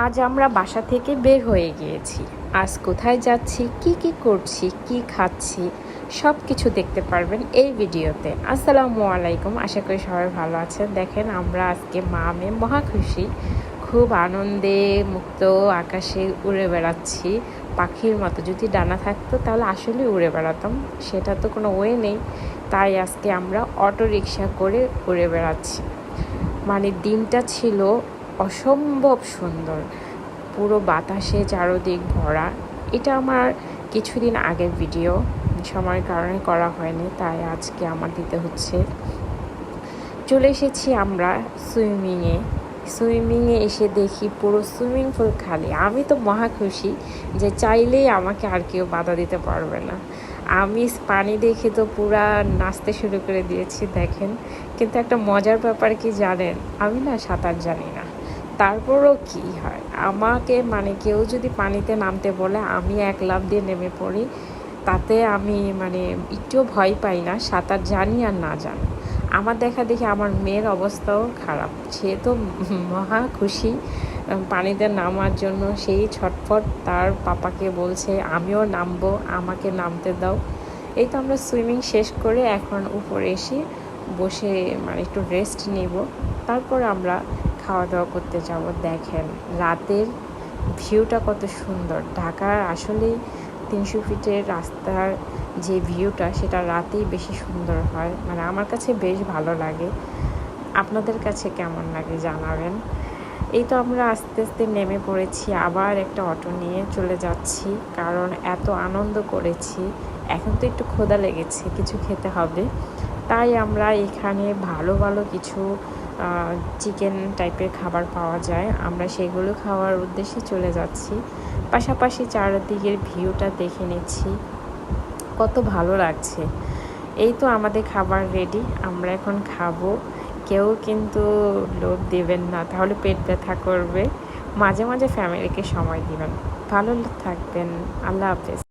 আজ আমরা বাসা থেকে বের হয়ে গিয়েছি। আজ কোথায় যাচ্ছি, কি করছি, কি খাচ্ছি সব কিছু দেখতে পারবেন এই ভিডিওতে। আসসালামু আলাইকুম, আশা করি সবাই ভালো আছেন। দেখেন আমরা আজকে মা মেয়ে মহা খুশি, খুব আনন্দে মুক্ত আকাশে উড়ে বেড়াচ্ছি পাখির মতো। যদি ডানা থাকতো তাহলে আসলে উড়ে বেড়াতাম, সেটা তো কোনো ওয়ে নেই। তাই আজকে আমরা অটো রিকশা করে উড়ে বেড়াচ্ছি। মানে দিনটা ছিল অসম্ভব সুন্দর, পুরো বাতাসে চারদিক ভরা। এটা আমার কিছুদিন আগের ভিডিও, সময়ের কারণে করা হয়নি, তাই আজকে আমার দিতে হচ্ছে। চলে এসেছি আমরা সুইমিংয়ে এসে দেখি পুরো সুইমিং পুল খালি। আমি তো মহা খুশি যে চাইলেই আমাকে আর কেউ বাধা দিতে পারবে না। আমি পানি দেখে তো পুরা নাচতে শুরু করে দিয়েছি দেখেন। কিন্তু একটা মজার ব্যাপার কি জানেন, আমি না সাঁতার জানি না, তারপরও কি হয়, আমাকে মানে কেউ যদি পানিতে নামতে বলে আমি এক লাফ দিয়ে নেমে পড়ি। তাতে আমি মানে একটুও ভয় পাই না, সাঁতার জানি আর না জানি। আমার দেখা দেখি আমার মেয়ের অবস্থাও খারাপ, সে তো মহা খুশি পানিতে নামার জন্য, সেই ছটফট তার পাপাকে বলছে আমিও নামবো, আমাকে নামতে দাও। এই তো আমরা সুইমিং শেষ করে এখন উপরে এসে বসে মানে একটু রেস্ট নিব, তারপর আমরা খাওয়া দাওয়া করতে যাব। দেখেন রাতের ভিউটা কত সুন্দর। ঢাকার আসলেই 300 ফিটের রাস্তার যে ভিউটা সেটা রাতেই বেশি সুন্দর হয়, মানে আমার কাছে বেশ ভালো লাগে। আপনাদের কাছে কেমন লাগে জানাবেন। এই তো আমরা আস্তে আস্তে নেমে পড়েছি, আবার একটা অটো নিয়ে চলে যাচ্ছি, কারণ এত আনন্দ করেছি। এখন তো একটু ক্ষুধা লেগেছে, কিছু খেতে হবে। তাই আমরা এখানে ভালো ভালো কিছু চিকেন টাইপের খাবার পাওয়া যায়, আমরা সেগুলো খাওয়ার উদ্দেশ্যে চলে যাচ্ছি। পাশাপাশি চারদিকের ভিউটা দেখে নিচ্ছি, কত ভালো লাগছে। এই তো আমাদের খাবার রেডি, আমরা এখন খাবো। কেউ কিন্তু লোভ দেবেন না, তাহলে পেট ব্যথা করবে। মাঝে মাঝে ফ্যামিলিকে সময় দিবেন। ভালো থাকবেন, আল্লাহ হাফেজ।